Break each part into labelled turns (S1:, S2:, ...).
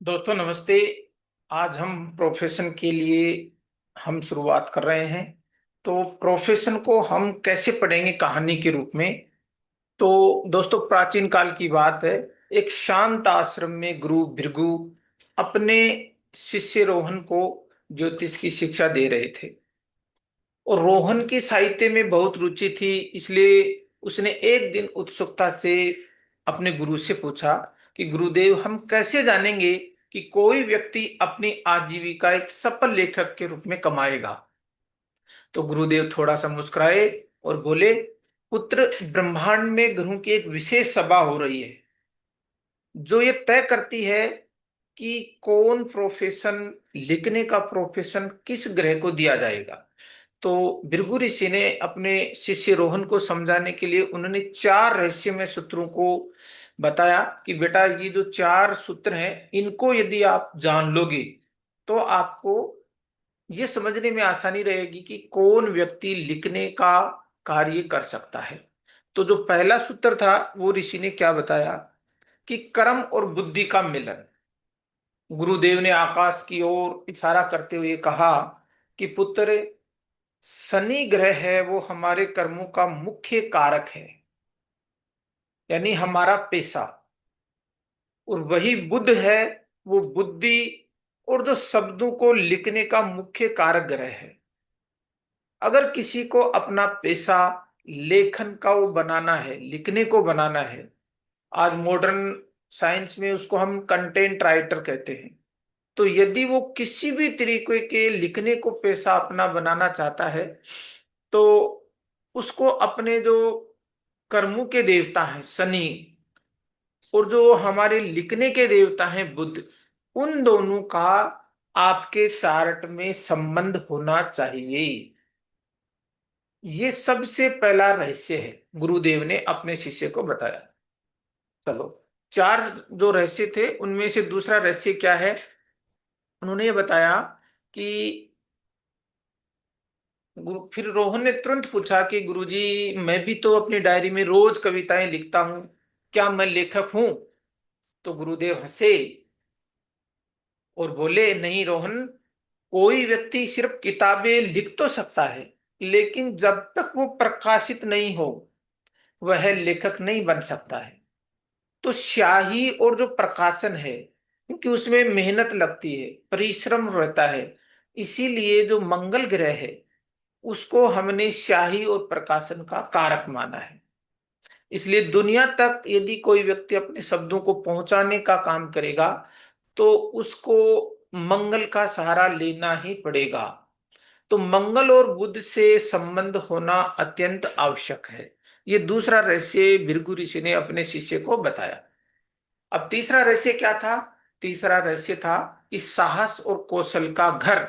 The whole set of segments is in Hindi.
S1: दोस्तों नमस्ते। आज हम प्रोफेशन के लिए हम शुरुआत कर रहे हैं। तो प्रोफेशन को हम कैसे पढ़ेंगे कहानी के रूप में। तो दोस्तों प्राचीन काल की बात है। एक शांत आश्रम में गुरु भृगु अपने शिष्य रोहन को ज्योतिष की शिक्षा दे रहे थे। और रोहन की साहित्य में बहुत रुचि थी, इसलिए उसने एक दिन उत्सुकता से अपने गुरु से पूछा कि गुरुदेव, हम कैसे जानेंगे कि कोई व्यक्ति अपनी आजीविका एक सफल लेखक के रूप में कमाएगा। तो गुरुदेव थोड़ा सा मुस्कुराए और बोले, पुत्र, ब्रह्मांड में ग्रहों की एक विशेष सभा हो रही है जो ये तय करती है कि कौन प्रोफेशन, लिखने का प्रोफेशन किस ग्रह को दिया जाएगा। तो भृगु ऋषि ने अपने शिष्य रोहन को समझाने के लिए उन्होंने चार रहस्यमय सूत्रों को बताया कि बेटा, ये जो चार सूत्र हैं इनको यदि आप जान लोगे तो आपको ये समझने में आसानी रहेगी कि कौन व्यक्ति लिखने का कार्य कर सकता है। तो जो पहला सूत्र था वो ऋषि ने क्या बताया कि कर्म और बुद्धि का मिलन। गुरुदेव ने आकाश की ओर इशारा करते हुए कहा कि पुत्र, शनि ग्रह है वो हमारे कर्मों का मुख्य कारक है, यानी हमारा पेशा। और वही बुध है, वो बुद्धि और जो शब्दों को लिखने का मुख्य कारक ग्रह है। अगर किसी को अपना पेशा लेखन का वो बनाना है, लिखने को बनाना है, आज मॉडर्न साइंस में उसको हम कंटेंट राइटर कहते हैं। तो यदि वो किसी भी तरीके के लिखने को पेशा अपना बनाना चाहता है तो उसको अपने जो कर्मों के देवता हैं शनि और जो हमारे लिखने के देवता हैं बुध, उन दोनों का आपके चार्ट में संबंध होना चाहिए। ये सबसे पहला रहस्य है, गुरुदेव ने अपने शिष्य को बताया। चलो, चार जो रहस्य थे उनमें से दूसरा रहस्य क्या है, उन्होंने ये बताया कि फिर रोहन ने तुरंत पूछा कि गुरुजी, मैं भी तो अपनी डायरी में रोज कविताएं लिखता हूं, क्या मैं लेखक हूं। तो गुरुदेव हंसे और बोले, नहीं रोहन, कोई व्यक्ति सिर्फ किताबें लिख तो सकता है, लेकिन जब तक वो प्रकाशित नहीं हो वह लेखक नहीं बन सकता है। तो स्याही और जो प्रकाशन है, क्योंकि उसमें मेहनत लगती है, परिश्रम रहता है, इसीलिए जो मंगल ग्रह है उसको हमने स्याही और प्रकाशन का कारक माना है। इसलिए दुनिया तक यदि कोई व्यक्ति अपने शब्दों को पहुंचाने का काम करेगा तो उसको मंगल का सहारा लेना ही पड़ेगा। तो मंगल और बुध से संबंध होना अत्यंत आवश्यक है। ये दूसरा रहस्य भृगु ऋषि ने अपने शिष्य को बताया। अब तीसरा रहस्य क्या था। तीसरा रहस्य था कि साहस और कौशल का घर।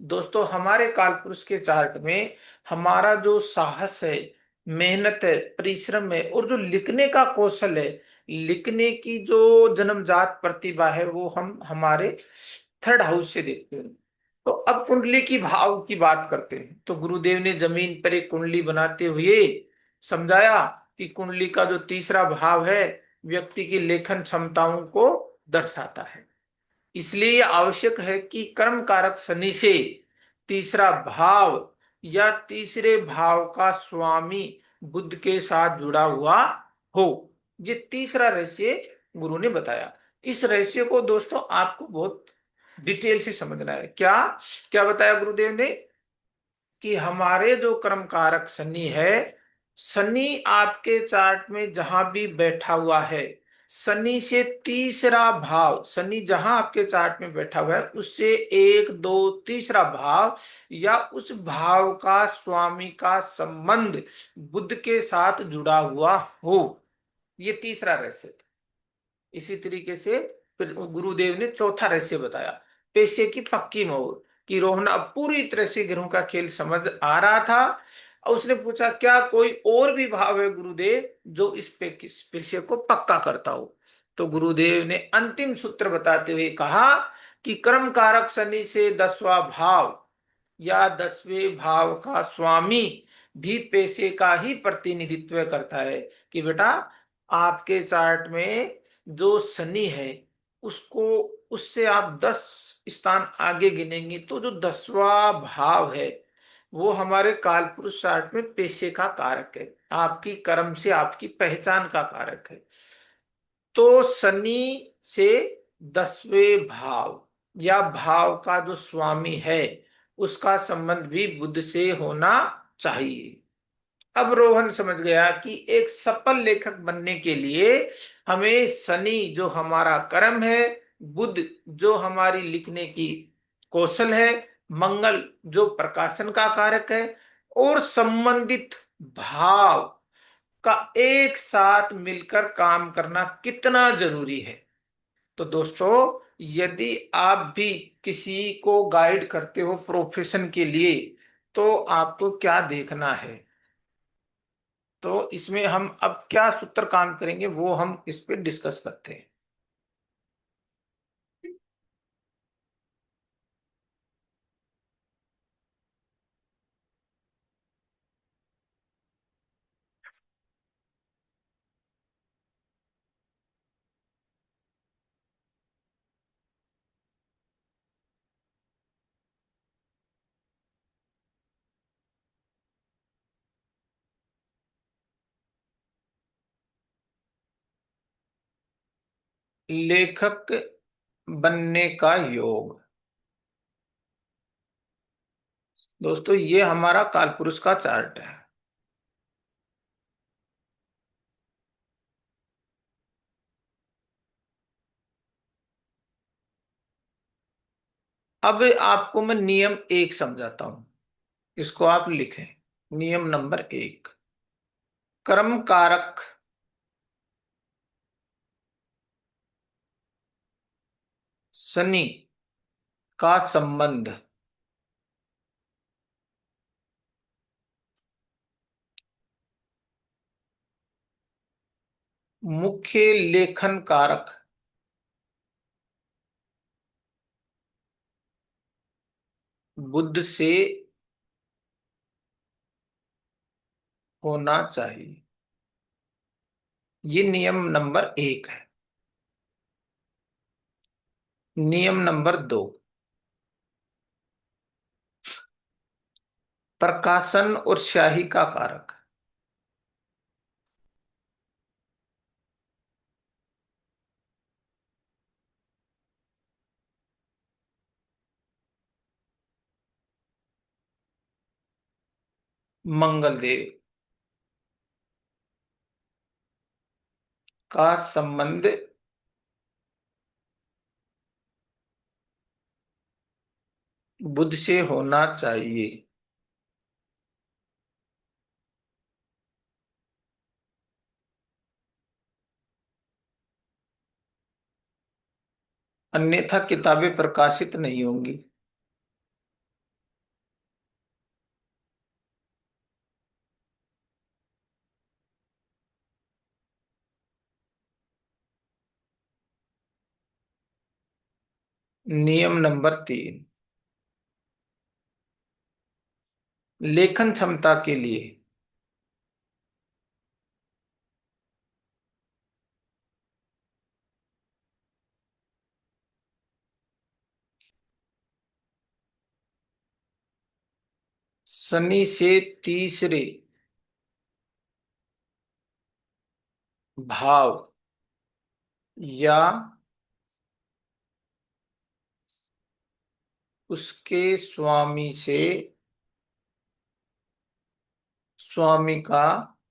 S1: दोस्तों हमारे कालपुरुष के चार्ट में हमारा जो साहस है, मेहनत है, परिश्रम है और जो लिखने का कौशल है, लिखने की जो जन्मजात प्रतिभा है, वो हम हमारे थर्ड हाउस से देखते हैं। तो अब कुंडली की भाव की बात करते हैं। तो गुरुदेव ने जमीन पर एक कुंडली बनाते हुए समझाया कि कुंडली का जो तीसरा भाव है व्यक्ति की लेखन क्षमताओं को दर्शाता है। इसलिए यह आवश्यक है कि कर्म कारक शनि से तीसरा भाव या तीसरे भाव का स्वामी बुध के साथ जुड़ा हुआ हो। ये तीसरा रहस्य गुरु ने बताया। इस रहस्य को दोस्तों आपको बहुत डिटेल से समझना है। क्या क्या बताया गुरुदेव ने कि हमारे जो कर्म कारक शनि है, शनि आपके चार्ट में जहां भी बैठा हुआ है, शनि से तीसरा भाव, शनि जहां आपके चार्ट में बैठा हुआ है उससे एक दो तीसरा भाव या उस भाव का स्वामी का संबंध बुध के साथ जुड़ा हुआ हो। ये तीसरा रहस्य था। इसी तरीके से फिर गुरुदेव ने चौथा रहस्य बताया, पेशे की पक्की मोहर। कि रोहन अब पूरी तरह से ग्रहों का खेल समझ आ रहा था और उसने पूछा, क्या कोई और भी भाव है गुरुदेव जो इस पेशे को पक्का करता हो। तो गुरुदेव ने अंतिम सूत्र बताते हुए कहा कि कर्म कारक शनि से 10वां भाव या 10वें भाव का स्वामी भी पेशे का ही प्रतिनिधित्व करता है। कि बेटा, आपके चार्ट में जो शनि है उसको, उससे आप 10 स्थान आगे गिनेंगे तो जो 10वां भाव है वो हमारे कालपुरुष चार्ट में पेशे का कारक है, आपकी कर्म से आपकी पहचान का कारक है। तो शनि से 10वें भाव या भाव का जो स्वामी है उसका संबंध भी बुध से होना चाहिए। अब रोहन समझ गया कि एक सफल लेखक बनने के लिए हमें शनि जो हमारा कर्म है, बुध जो हमारी लिखने की कौशल है, मंगल जो प्रकाशन का कारक है, और संबंधित भाव का एक साथ मिलकर काम करना कितना जरूरी है। तो दोस्तों, यदि आप भी किसी को गाइड करते हो प्रोफेशन के लिए तो आपको क्या देखना है। तो इसमें हम अब क्या सूत्र काम करेंगे वो हम इस पे डिस्कस करते हैं। लेखक बनने का योग। दोस्तों, ये हमारा कालपुरुष का चार्ट है। अब आपको मैं नियम 1 समझाता हूं, इसको आप लिखें। नियम नंबर 1, कर्म कारक शनि का संबंध मुख्य लेखन कारक बुध से होना चाहिए। ये नियम नंबर 1 है। नियम नंबर 2, प्रकाशन और स्याही का कारक मंगलदेव का संबंध बुध से होना चाहिए। अन्यथा किताबें प्रकाशित नहीं होंगी। नियम नंबर 3, लेखन क्षमता के लिए शनि से तीसरे भाव या उसके स्वामी से स्वामी का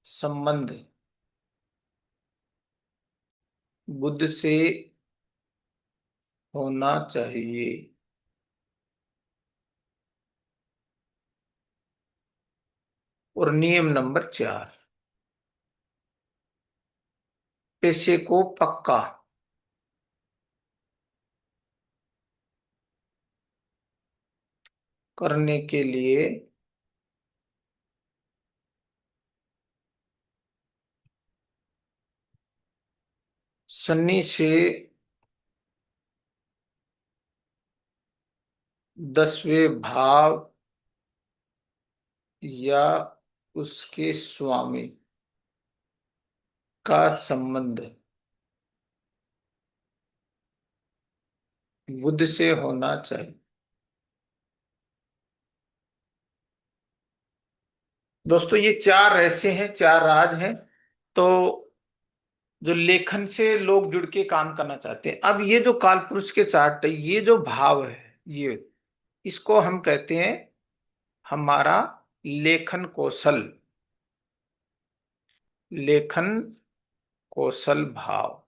S1: संबंध बुध से होना चाहिए। और नियम नंबर 4, पेशे को पक्का करने के लिए शनि से 10वें भाव या उसके स्वामी का संबंध बुध से होना चाहिए। दोस्तों ये चार रहस्य हैं, चार राज हैं। तो जो लेखन से लोग जुड़ के काम करना चाहते हैं, अब ये जो कालपुरुष के चार्ट है, ये जो भाव है, ये इसको हम कहते हैं हमारा लेखन कौशल, लेखन कौशल भाव।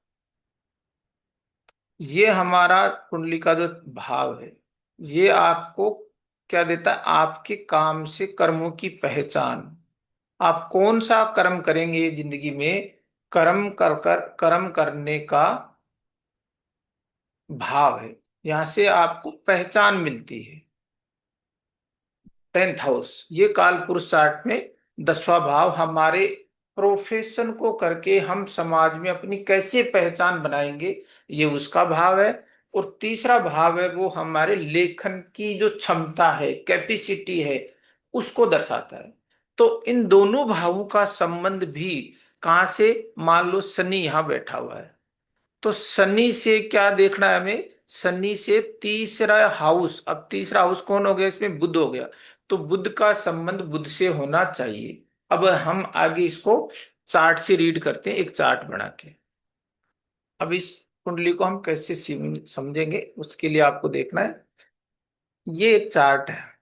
S1: ये हमारा कुंडली का जो भाव है, ये आपको क्या देता है? आपके काम से कर्मों की पहचान। आप कौन सा कर्म करेंगे जिंदगी में, कर्म करने का भाव है। यहां से आपको पहचान मिलती है। 10th हाउस, ये काल पुरुष चार्ट में 10वां भाव हमारे प्रोफेशन को करके हम समाज में अपनी कैसे पहचान बनाएंगे, ये उसका भाव है। और तीसरा भाव है वो हमारे लेखन की जो क्षमता है, कैपेसिटी है, उसको दर्शाता है। तो इन दोनों भावों का संबंध भी कहां से? मान लो शनि यहां बैठा हुआ है, तो शनि से क्या देखना है हमें? शनि से तीसरा हाउस, अब तीसरा हाउस कौन हो गया इसमें? बुध हो गया। तो बुध का संबंध बुध से होना चाहिए। अब हम आगे इसको चार्ट से रीड करते हैं, एक चार्ट बना के। अब इस कुंडली को हम कैसे समझेंगे, उसके लिए आपको देखना है। ये एक चार्ट है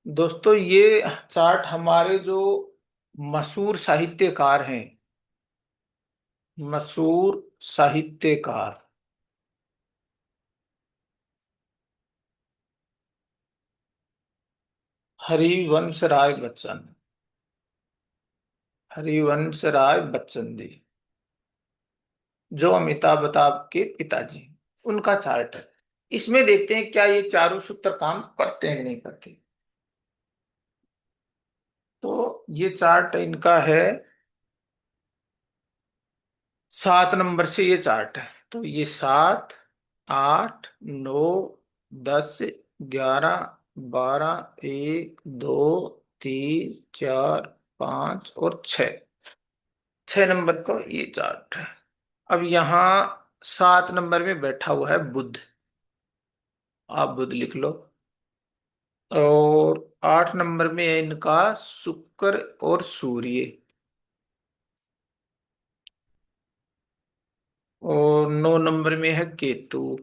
S1: दोस्तों। ये चार्ट हमारे जो मशहूर साहित्यकार हैं, मशहूर साहित्यकार हरिवंश राय बच्चन, हरिवंश राय बच्चन जी, जो अमिताभ बच्चन के पिताजी, उनका चार्ट है। इसमें देखते हैं क्या ये चारों सूत्र काम करते हैं कि नहीं करते। तो ये चार्ट इनका है, 7 नंबर से ये चार्ट है। तो ये 7, 8, 9, 10, 11, 12, 1, 2, 3, 4, 5 और 6, 6 नंबर का ये चार्ट है। अब यहाँ 7 नंबर में बैठा हुआ है बुध, आप बुध लिख लो। और 8 नंबर में है इनका शुक्र और सूर्य। और 9 नंबर में है केतु।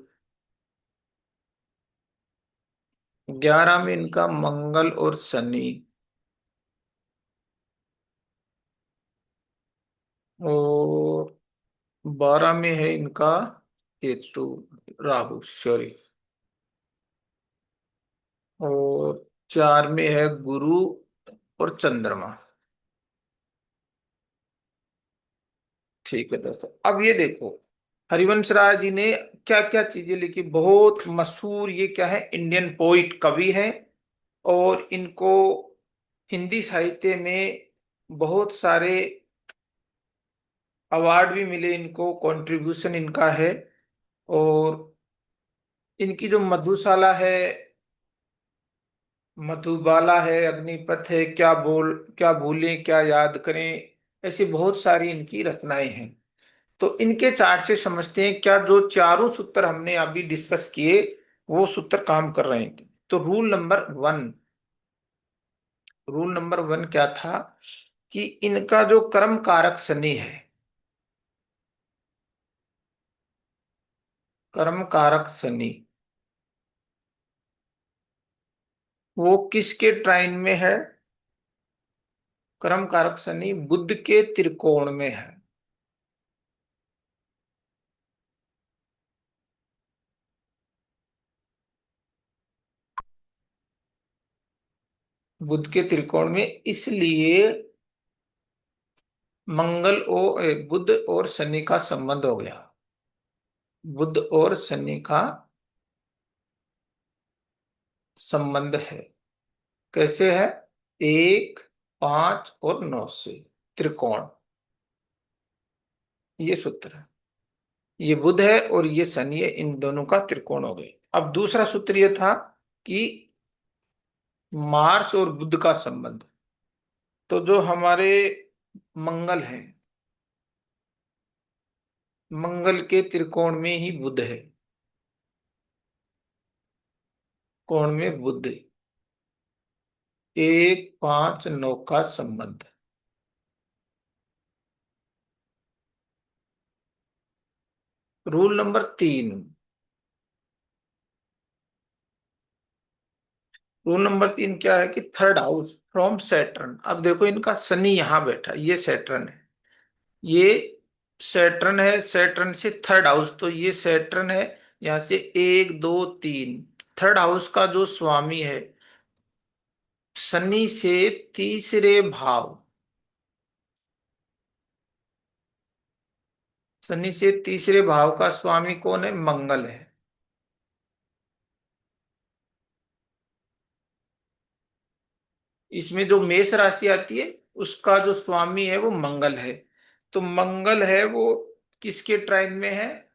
S1: 11 में इनका मंगल और शनि। और 12 में है इनका केतु, राहु, सॉरी। और 4 में है गुरु और चंद्रमा। ठीक है दोस्तों, अब ये देखो हरिवंश राय जी ने क्या क्या चीजें लिखी। बहुत मशहूर, ये क्या है? इंडियन पोइट, कवि है। और इनको हिंदी साहित्य में बहुत सारे अवार्ड भी मिले, इनको कंट्रीब्यूशन इनका है। और इनकी जो मधुशाला है, मधुबाला है, अग्निपथ है, क्या भूलें क्या याद करें, ऐसी बहुत सारी इनकी रचनाएं हैं। तो इनके चार्ट से समझते हैं क्या जो चारों सूत्र हमने अभी डिस्कस किए, वो सूत्र काम कर रहे हैं। तो रूल नंबर 1 क्या था? कि इनका जो कर्म कारक शनि है, कर्म कारक शनि, वो किसके ट्राइन में है? कर्म कारक शनि बुध के त्रिकोण में है। बुध के त्रिकोण में, इसलिए बुध और शनि का संबंध हो गया। बुध और शनि का संबंध है। कैसे है? 1, 5 और 9 से त्रिकोण, ये सूत्र है। ये बुध है और ये शनि है, इन दोनों का त्रिकोण हो गया। अब दूसरा सूत्र ये था कि मार्स और बुध का संबंध। तो जो हमारे मंगल है, मंगल के त्रिकोण में ही बुध है, कोण में बुध, 1 5 9 का संबंध। Rule number 3। रूल नंबर 3 क्या है कि थर्ड हाउस फ्रॉम सैटर्न। अब देखो इनका शनि यहां बैठा, ये सैटर्न है, ये सैटर्न है, सैटर्न से थर्ड हाउस, तो ये सैटर्न है। यहां से 1 2 3, थर्ड हाउस का जो स्वामी है, शनि से तीसरे भाव, शनि से तीसरे भाव का स्वामी कौन है? मंगल है। इसमें जो मेष राशि आती है, उसका जो स्वामी है वो मंगल है। तो मंगल है वो किसके ट्राइन में है?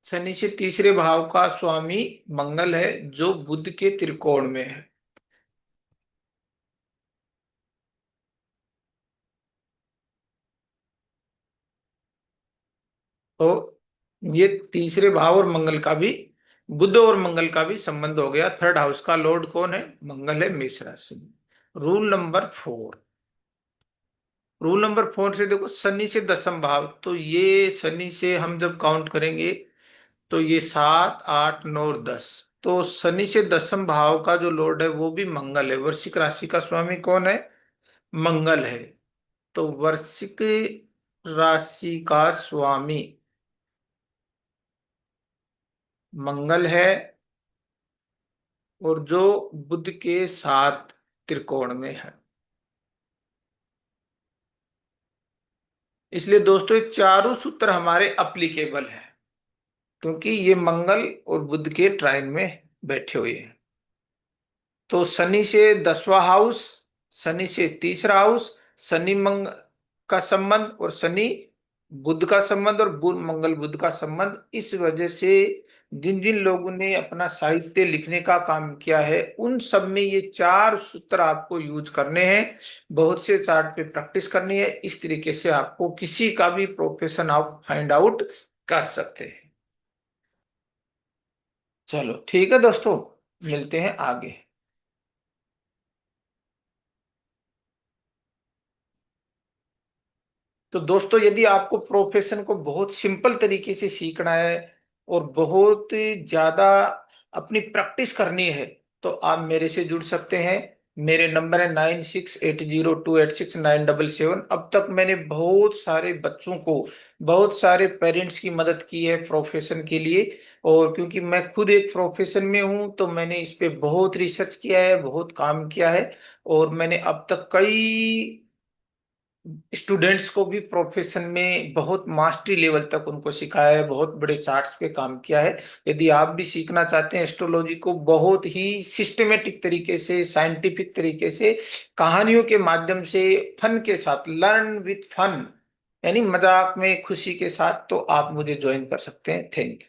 S1: शनि से तीसरे भाव का स्वामी मंगल है, जो बुध के त्रिकोण में है। तो ये तीसरे भाव और मंगल का भी, बुध और मंगल का भी संबंध हो गया। थर्ड हाउस का लॉर्ड कौन है? मंगल है, मेष राशि में। Rule number 4। रूल नंबर 4 से देखो, शनि से दसम भाव, तो ये शनि से हम जब काउंट करेंगे तो ये 7 8 9 और 10। तो शनि से दसम भाव का जो लॉर्ड है वो भी मंगल है। वृश्चिक राशि का स्वामी कौन है? मंगल है। तो वृश्चिक राशि का स्वामी मंगल है, और जो बुध के साथ त्रिकोण में है। इसलिए दोस्तों ये चारों सूत्र हमारे अप्लीकेबल हैं, क्योंकि ये मंगल और बुध के ट्राइन में बैठे हुए हैं। तो शनि से 10वां हाउस, शनि से तीसरा हाउस, शनि मंग का संबंध, और शनि बुध का संबंध, और बुध मंगल बुध का संबंध। इस वजह से जिन जिन लोगों ने अपना साहित्य लिखने का काम किया है, उन सब में ये चार सूत्र आपको यूज करने हैं। बहुत से चार्ट पे प्रैक्टिस करनी है। इस तरीके से आपको किसी का भी प्रोफेशन आप फाइंड आउट कर सकते हैं। चलो ठीक है दोस्तों, मिलते हैं आगे। तो दोस्तों यदि आपको प्रोफेशन को बहुत सिंपल तरीके से सीखना है और बहुत ज्यादा अपनी प्रैक्टिस करनी है, तो आप मेरे से जुड़ सकते हैं। मेरे नंबर है 9680286977। अब तक मैंने बहुत सारे बच्चों को, बहुत सारे पेरेंट्स की मदद की है प्रोफेशन के लिए। और क्योंकि मैं खुद एक प्रोफेशन में हूं, तो मैंने इस पे बहुत रिसर्च किया है, बहुत काम किया है। और मैंने अब तक कई स्टूडेंट्स को भी प्रोफेशन में बहुत मास्टरी लेवल तक उनको सिखाया है, बहुत बड़े चार्ट्स पे काम किया है। यदि आप भी सीखना चाहते हैं एस्ट्रोलॉजी को बहुत ही सिस्टमेटिक तरीके से, साइंटिफिक तरीके से, कहानियों के माध्यम से, फन के साथ, लर्न विथ फन, यानी मजाक में खुशी के साथ, तो आप मुझे ज्वाइन कर सकते हैं। Thank you.